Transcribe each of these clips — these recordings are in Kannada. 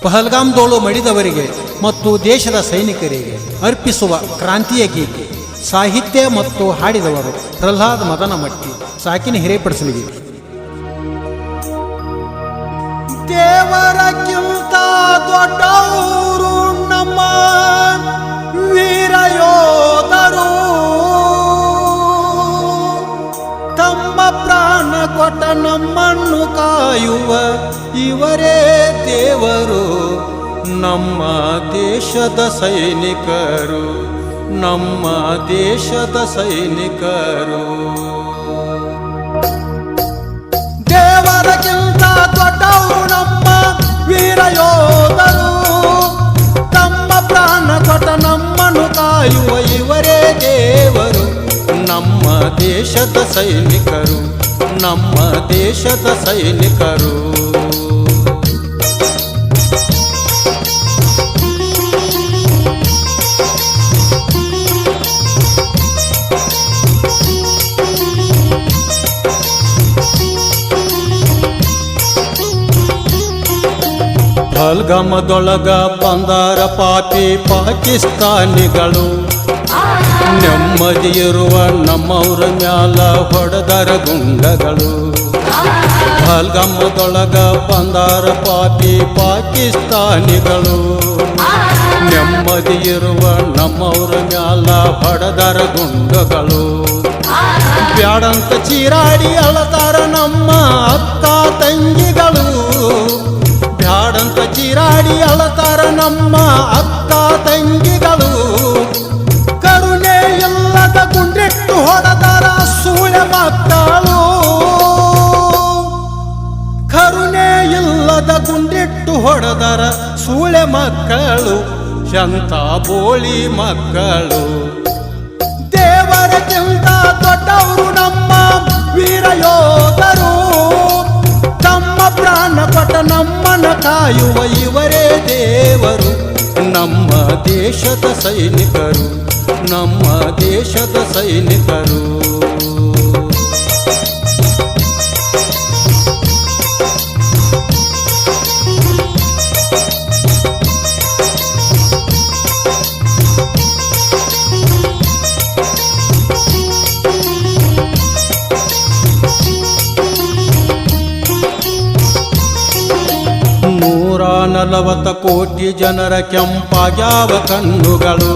ಪಹಲ್ಗಾಮ್ದೋಳು ಮಡಿದವರಿಗೆ ಮತ್ತು ದೇಶದ ಸೈನಿಕರಿಗೆ ಅರ್ಪಿಸುವ ಕ್ರಾಂತಿಯ ಗೀತೆ. ಸಾಹಿತ್ಯ ಮತ್ತು ಹಾಡಿದವರು ಪ್ರಹ್ಲಾದ್ ಮದನಮಟ್ಟಿ, ಸಾಕಿನ ಹಿರೇಪಡಿಸಲಿಗೆ. ದೇವರಕ್ಕಿಂತ ದೊಡ್ಡವರು ನಮ್ಮ ವೀರ ಯೋಧರು, ತಮ್ಮ ಪ್ರಾಣ ಕೊಟ್ಟ ನಮ್ಮನ್ನು ಕಾಯುವ ಇವರೇ ದೇವರು. ನಮ್ಮ ದೇಶದ ಸೈನಿಕರು, ನಮ್ಮ ದೇಶದ ಸೈನಿಕರು. ದೇವರಕ್ಕಿಂತ ದೊಡ್ಡವರು ನಮ್ಮ ವೀರ ಯೋಧರು, ತಮ್ಮ ಪ್ರಾಣ ಕೊಟ್ಟ ನಮ್ಮನ್ನು ಕಾಯುವ ಇವರೇ ದೇವರು. ನಮ್ಮ ದೇಶದ ಸೈನಿಕರು, ನಮ್ಮ ದೇಶದ ಸೈನಿಕರು. ಪಹಲ್ಗಾಮದೊಳಗ ಬಂದಾರ ಪಾಪಿ ಪಾಕಿಸ್ತಾನಿಗಳು, ನೆಮ್ಮದಿಯಿರುವ ನಮ್ಮವ್ರ ಮ್ಯಾಲ ಹೊಡೆದರ ಗುಂಡಗಳು. ಪಹಲ್ಗಾಮದೊಳಗ ಬಂದಾರ ಪಾಪಿ ಪಾಕಿಸ್ತಾನಿಗಳು, ನೆಮ್ಮದಿಯಿರುವ ನಮ್ಮವ್ರ ಮ್ಯಾಲ ಹೊಡೆದರ ಗುಂಡಗಳು. ಬ್ಯಾಡಂತ ಚೀರಾಡಿ ಅಳತಾರ ನಮ್ಮ ಅಕ್ಕ ತಂಗಿಗಳು, ಬ್ಯಾಡಂತ ಚೀರಾಡಿ ಅಳತಾರ ನಮ್ಮ ಅಕ್ಕ ತಂಗಿಗಳು. ಕರುಣೆ ಇಲ್ಲದ ಗುಂಡಿಟ್ಟು ಹೊಡೆದರ ಸೂಳೆ ಮಕ್ಕಳು, ಕರುಣೆ ಇಲ್ಲದ ಗುಂಡಿಟ್ಟು ಹೊಡೆದರ ಸೂಳೆ ಮಕ್ಕಳು, ಶಂತ ಬೋಳಿ ಮಕ್ಕಳು. ದೇವರಕ್ಕಿಂತ ದೊಡ್ಡವರು ನಮ್ಮ ವೀರ ಯೋಧರು, ತಮ್ಮ ಪ್ರಾಣ ಕೊಟ್ಟ ನಮ್ಮನ್ನ ಕಾಯುವ ಇವರೇ ದೇವರು. ನಮ್ಮ ದೇಶದ ಸೈನಿಕರು, ನಮ್ಮ ದೇಶದ ಸೈನಿಕರು. ನೂರ 40 ಕೋಟಿ ಜನರ ಕೆಂಪಾಗ್ಯಾವ ಕಣ್ಣುಗಳು,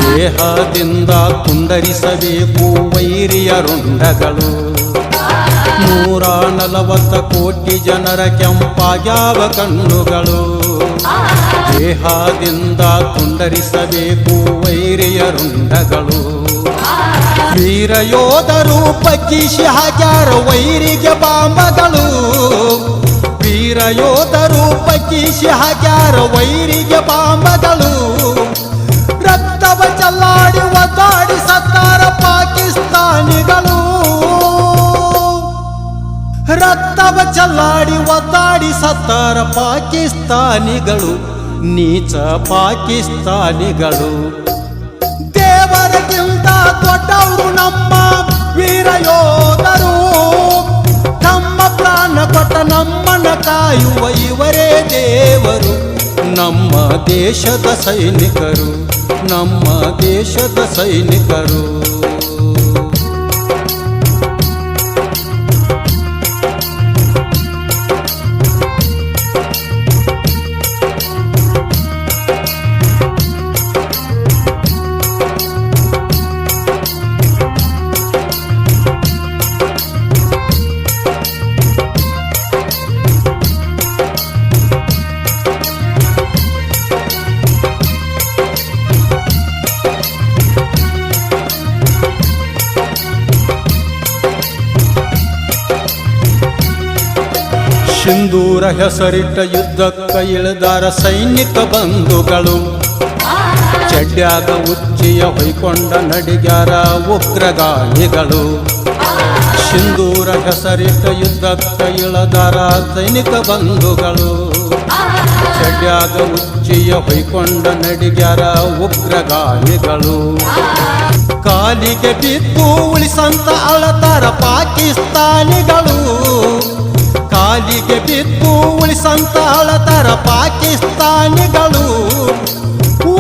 ದೇಹದಿಂದ ತುಂಡರಿಸಬೇಕು ವೈರಿಯ ರುಂಡಗಳು. 140 ಕೋಟಿ ಜನರ ಕೆಂಪಾಗ್ಯಾವ ಕಣ್ಣುಗಳು, ದೇಹದಿಂದ ತುಂಡರಿಸಬೇಕು ವೈರಿಯ ರುಂಡಗಳು. ವೀರ ಯೋಧರು ಬಗ್ಗಿಸಿ ಹಾಕ್ಯಾರ ವೈರಿಗೆ ಬಾಂಬಗಳು, ವೀರ ಯೋಧರು ಬಗ್ಗಿಸಿ ಹಾಕ್ಯಾರ ವೈರಿಗೆ ಬಾಂಬಗಳು. ರಕ್ತವ ಚಲ್ಲಾಡಿ ಒದ್ದಾಡಿ ಸತ್ತಾರ ಪಾಕಿಸ್ತಾನಿಗಳು, ರಕ್ತವ ಚಲ್ಲಾಡಿ ಒದ್ದಾಡಿ ಸತ್ತಾರ ಪಾಕಿಸ್ತಾನಿಗಳು, ನೀಚ ಪಾಕಿಸ್ತಾನಿಗಳು. ದೇವರಕ್ಕಿಂತ ದೊಡ್ಡವರು ನಮ್ಮ ವೀರ ಯೋಧರು, ತಮ್ಮ ಪ್ರಾಣ ಕೊಟ್ಟ ನಮ್ಮನ್ನ ಕಾಯುವ ಇವರೇ ದೇವರು. ನಮ್ಮ ದೇಶದ ಸೈನಿಕರು, ನಮ್ಮ ದೇಶದ ಸೈನಿಕರು. ಸಿಂಧೂರ ಹೆಸರಿಟ್ಟ ಯುದ್ಧಕ್ಕ ಇಳಿದಾರ ಸೈನಿಕ ಬಂಧುಗಳು, ಚಡ್ಯಾಗ ಉಚ್ಚಿಯ ಹೊಯ್ಕೊಂಡ ನಡಿಗ್ಯಾರ ಉಗ್ರಗಾಮಿಗಳು. ಸಿಂಧೂರ ಹೆಸರಿಟ್ಟ ಯುದ್ಧಕ್ಕ ಇಳಿದಾರ ಸೈನಿಕ ಬಂಧುಗಳು, ಚಡ್ಯಾಗ ಉಚ್ಚಿಯ ಹೊಯ್ಕೊಂಡ ನಡಿಗ್ಯಾರ ಉಗ್ರಗಾಮಿಗಳು. ಕಾಲಿಗೆ ಬಿದ್ದು ಉಳಿಸಂತ ಅಳತಾರ ಪಾಕಿಸ್ತಾನಿಗಳು, ಕಾಲಿಗೆ ಬಿದ್ದು ಉಳಿಸಂತ ಅಳತರ ಪಾಕಿಸ್ತಾನಿಗಳು.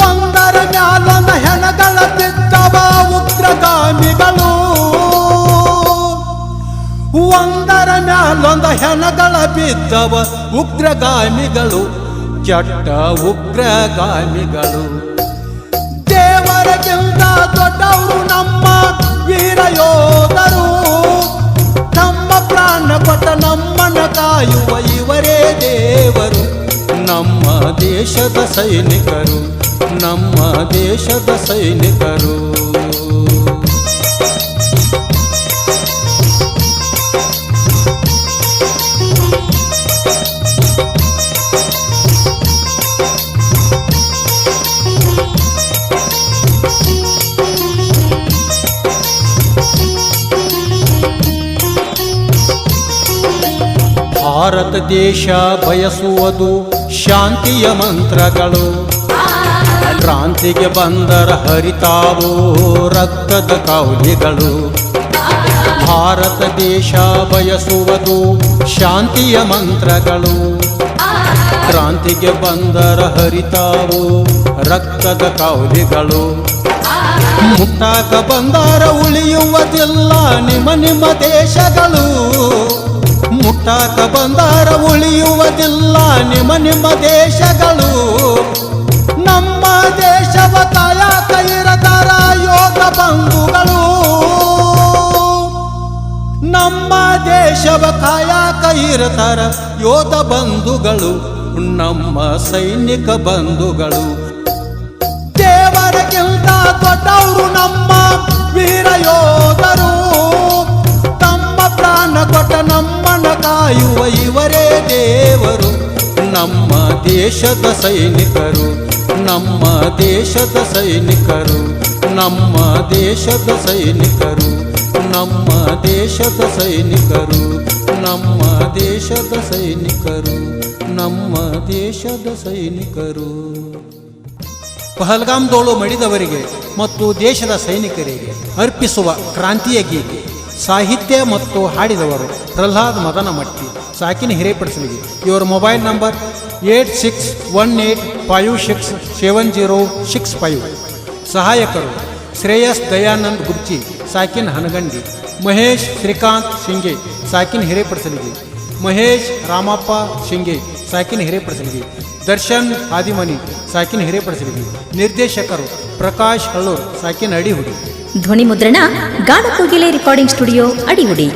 ಒಂದರ ಮ್ಯಾಲೊಂದ ಹೆಣಗಳ ಬಿದ್ದವ ಉಗ್ರಗಾಮಿಗಳು. ಒಂದರ ಮ್ಯಾಲೊಂದ ಹೆಣಗಳ ಬಿದ್ದವ ಉಗ್ರಗಾಮಿಗಳು, ಕೆಟ್ಟ ಉಗ್ರಗಾಮಿಗಳು. ದೇವರಿಗಿಂತ ದೊಡ್ಡವರು ನಮ್ಮ ವೀರ ಯೋಧರು. ನಮ್ಮ ಪ್ರಾಣ ಕೊಟ್ಟ ನಮ್ಮನ್ನ ಕಾಯುವ ಇವರೇ ದೇವರು. ನಮ್ಮ ದೇಶದ ಸೈನಿಕರು, ನಮ್ಮ ದೇಶದ ಸೈನಿಕರು. ಭಾರತ ದೇಶ ಬಯಸುವುದು ಶಾಂತಿಯ ಮಂತ್ರಗಳು. ಕ್ರಾಂತಿಗೆ ಬಂದರ ಹರಿತಾವೋ ರಕ್ತದ ಕೌಲಿಗಳು. ಭಾರತ ದೇಶ ಬಯಸುವುದು ಶಾಂತಿಯ ಮಂತ್ರಗಳು. ಕ್ರಾಂತಿಗೆ ಬಂದರ ಹರಿತಾವೋ ರಕ್ತದ ಕೌಲಿಗಳು. ಮುಟ್ಟಾಕ ಬಂದರ ಉಳಿಯುವುದಿಲ್ಲ ನಿಮ್ಮ ನಿಮ್ಮ ದೇಶಗಳು. ಮುಟ್ಟಾಕ ಬಂದರ ಉಳಿಯುವುದಿಲ್ಲ ನಿಮ್ಮ ನಿಮ್ಮ ದೇಶಗಳು. ನಮ್ಮ ದೇಶವ ಕಾಯಕ ಇರತಾರ ಯೋಧ ಬಂಧುಗಳು. ನಮ್ಮ ದೇಶವ ಕಾಯಕ ಇರತಾರ ಯೋಧ ಬಂಧುಗಳು, ನಮ್ಮ ಸೈನಿಕ ಬಂಧುಗಳು. ದೇವರಿಗಿಂತ ದೊಡ್ಡವರು ನಮ್ಮ ವೀರ ಯೋಧರು. ತಮ್ಮ ಪ್ರಾಣ ಕೊಟ್ಟ ನಮ್ಮನ್ನ ಕಾಯುವ ಇವರೇ ದೇವರು. ನಮ್ಮ ದೇಶದ ಸೈನಿಕರು, ನಮ್ಮ ದೇಶದ ಸೈನಿಕರು, ನಮ್ಮ ದೇಶದ ಸೈನಿಕರು, ನಮ್ಮ ದೇಶದ ಸೈನಿಕರು, ನಮ್ಮ ದೇಶದ ಸೈನಿಕರು, ನಮ್ಮ ದೇಶದ ಸೈನಿಕರು. ಪಹಲ್ಗಾಮ್ದೋಳು ಮಡಿದವರಿಗೆ ಮತ್ತು ದೇಶದ ಸೈನಿಕರಿಗೆ ಅರ್ಪಿಸುವ ಕ್ರಾಂತಿಯ ಗೀತೆ. ಸಾಹಿತ್ಯ ಮತ್ತು ಹಾಡಿದವರು ಪ್ರಹ್ಲಾದ್ ಮದನಮಟ್ಟಿ, ಸಾಕಿನ ಹಿರೇಪಡಿಸಲಿಗೆ. ಇವರ ಮೊಬೈಲ್ ನಂಬರ್ 8618567065. ಸಹಾಯಕರು ಶ್ರೇಯಸ್ ದಯಾನಂದ್ ಗುರ್ಚಿ, ಸಾಕಿನ್ ಹನಗಂಡಿ. ಮಹೇಶ್ ಶ್ರೀಕಾಂತ್ ಶಿಂಗೆ, ಸಾಕಿನ ಹಿರೇಪಡಿಸಲಿಗೆ. ಮಹೇಶ್ ರಾಮಪ್ಪ ಶಿಂಗೆ, ಸಾಕಿನ ಹಿರೇಪಡಿಸಲಿಗೆ. ದರ್ಶನ್ ಹಾದಿಮನಿ, ಸಾಕಿನ ಹಿರೇಪಡಿಸಲಿಗೆ. ನಿರ್ದೇಶಕರು ಪ್ರಕಾಶ್ ಹಳ್ಳೂರ್, ಸಾಕಿನ ಅಡಿಹುಡಿ. ಧ್ವನಿ ಮುದ್ರಣ ಗಾನಕೋಗಿಲೆ ರೆಕಾರ್ಡಿಂಗ್ ಸ್ಟುಡಿಯೋ, ಅಡಿಹುಡಿ.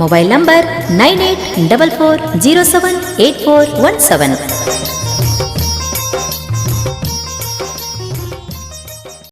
Mobile number 9844078417.